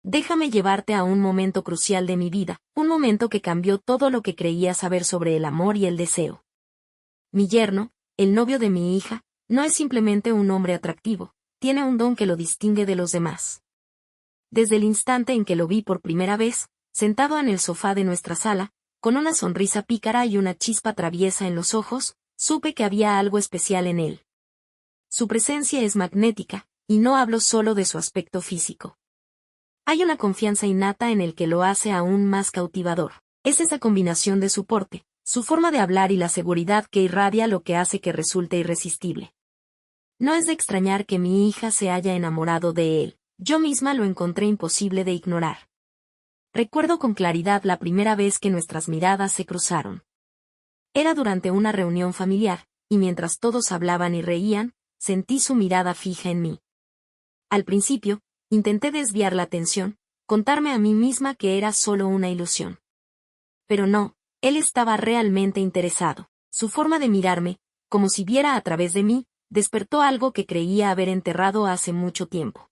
Déjame llevarte a un momento crucial de mi vida, un momento que cambió todo lo que creía saber sobre el amor y el deseo. Mi yerno, el novio de mi hija, no es simplemente un hombre atractivo, tiene un don que lo distingue de los demás. Desde el instante en que lo vi por primera vez, sentado en el sofá de nuestra sala, con una sonrisa pícara y una chispa traviesa en los ojos, supe que había algo especial en él. Su presencia es magnética, y no hablo solo de su aspecto físico. Hay una confianza innata en el que lo hace aún más cautivador. Es esa combinación de su porte, su forma de hablar y la seguridad que irradia lo que hace que resulte irresistible. No es de extrañar que mi hija se haya enamorado de él, yo misma lo encontré imposible de ignorar. Recuerdo con claridad la primera vez que nuestras miradas se cruzaron. Era durante una reunión familiar, y mientras todos hablaban y reían, sentí su mirada fija en mí. Al principio, intenté desviar la atención, contarme a mí misma que era solo una ilusión. Pero no, él estaba realmente interesado. Su forma de mirarme, como si viera a través de mí, despertó algo que creía haber enterrado hace mucho tiempo.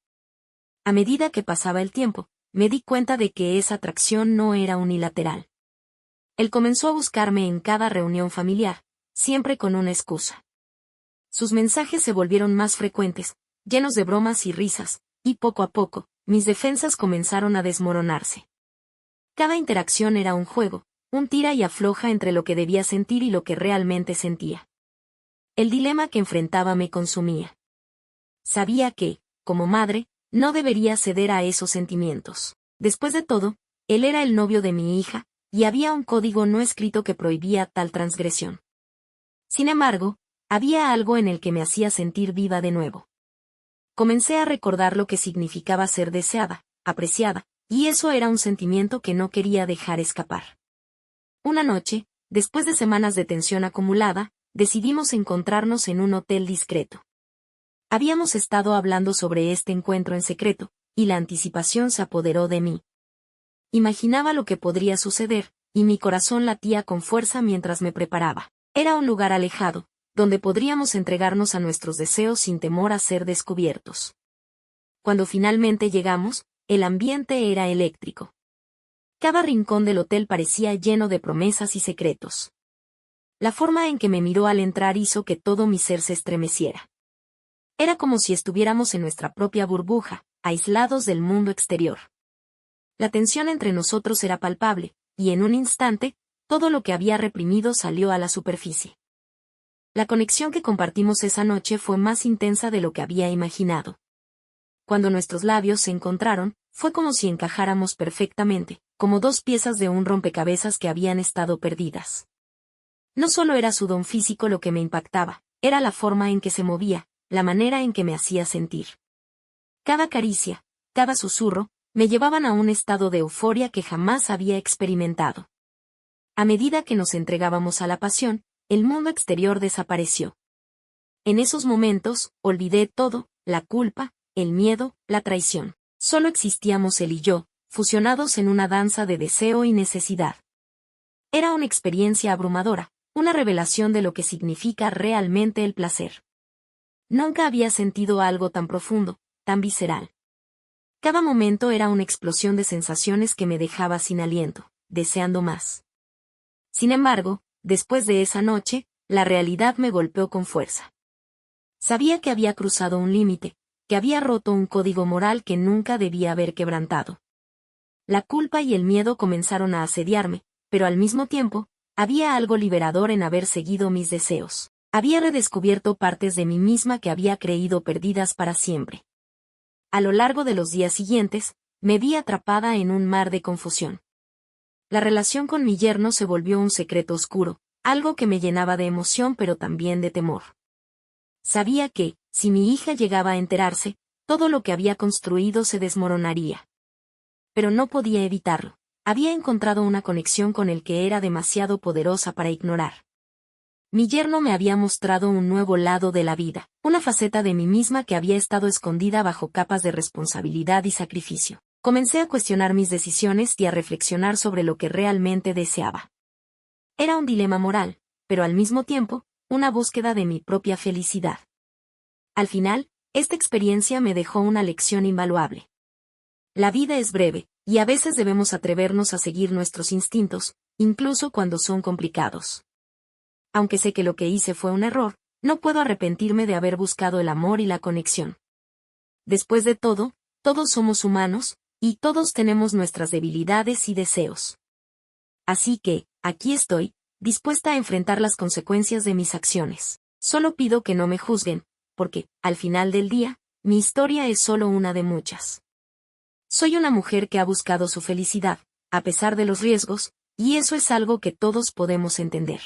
A medida que pasaba el tiempo, me di cuenta de que esa atracción no era unilateral. Él comenzó a buscarme en cada reunión familiar, siempre con una excusa. Sus mensajes se volvieron más frecuentes, llenos de bromas y risas, y poco a poco, mis defensas comenzaron a desmoronarse. Cada interacción era un juego, un tira y afloja entre lo que debía sentir y lo que realmente sentía. El dilema que enfrentaba me consumía. Sabía que, como madre, no debería ceder a esos sentimientos. Después de todo, él era el novio de mi hija, y había un código no escrito que prohibía tal transgresión. Sin embargo, había algo en el que me hacía sentir viva de nuevo. Comencé a recordar lo que significaba ser deseada, apreciada, y eso era un sentimiento que no quería dejar escapar. Una noche, después de semanas de tensión acumulada, decidimos encontrarnos en un hotel discreto. Habíamos estado hablando sobre este encuentro en secreto, y la anticipación se apoderó de mí. Imaginaba lo que podría suceder, y mi corazón latía con fuerza mientras me preparaba. Era un lugar alejado, donde podríamos entregarnos a nuestros deseos sin temor a ser descubiertos. Cuando finalmente llegamos, el ambiente era eléctrico. Cada rincón del hotel parecía lleno de promesas y secretos. La forma en que me miró al entrar hizo que todo mi ser se estremeciera. Era como si estuviéramos en nuestra propia burbuja, aislados del mundo exterior. La tensión entre nosotros era palpable, y en un instante, todo lo que había reprimido salió a la superficie. La conexión que compartimos esa noche fue más intensa de lo que había imaginado. Cuando nuestros labios se encontraron, fue como si encajáramos perfectamente, como dos piezas de un rompecabezas que habían estado perdidas. No solo era su don físico lo que me impactaba, era la forma en que se movía, la manera en que me hacía sentir. Cada caricia, cada susurro, me llevaban a un estado de euforia que jamás había experimentado. A medida que nos entregábamos a la pasión, el mundo exterior desapareció. En esos momentos, olvidé todo, la culpa, el miedo, la traición. Solo existíamos él y yo, fusionados en una danza de deseo y necesidad. Era una experiencia abrumadora, una revelación de lo que significa realmente el placer. Nunca había sentido algo tan profundo, tan visceral. Cada momento era una explosión de sensaciones que me dejaba sin aliento, deseando más. Sin embargo, después de esa noche, la realidad me golpeó con fuerza. Sabía que había cruzado un límite, que había roto un código moral que nunca debía haber quebrantado. La culpa y el miedo comenzaron a asediarme, pero al mismo tiempo, había algo liberador en haber seguido mis deseos. Había redescubierto partes de mí misma que había creído perdidas para siempre. A lo largo de los días siguientes, me vi atrapada en un mar de confusión. La relación con mi yerno se volvió un secreto oscuro, algo que me llenaba de emoción pero también de temor. Sabía que, si mi hija llegaba a enterarse, todo lo que había construido se desmoronaría. Pero no podía evitarlo. Había encontrado una conexión con el que era demasiado poderosa para ignorar. Mi yerno me había mostrado un nuevo lado de la vida, una faceta de mí misma que había estado escondida bajo capas de responsabilidad y sacrificio. Comencé a cuestionar mis decisiones y a reflexionar sobre lo que realmente deseaba. Era un dilema moral, pero al mismo tiempo, una búsqueda de mi propia felicidad. Al final, esta experiencia me dejó una lección invaluable. La vida es breve, y a veces debemos atrevernos a seguir nuestros instintos, incluso cuando son complicados. Aunque sé que lo que hice fue un error, no puedo arrepentirme de haber buscado el amor y la conexión. Después de todo, todos somos humanos, y todos tenemos nuestras debilidades y deseos. Así que, aquí estoy, dispuesta a enfrentar las consecuencias de mis acciones. Solo pido que no me juzguen, porque, al final del día, mi historia es solo una de muchas. Soy una mujer que ha buscado su felicidad, a pesar de los riesgos, y eso es algo que todos podemos entender.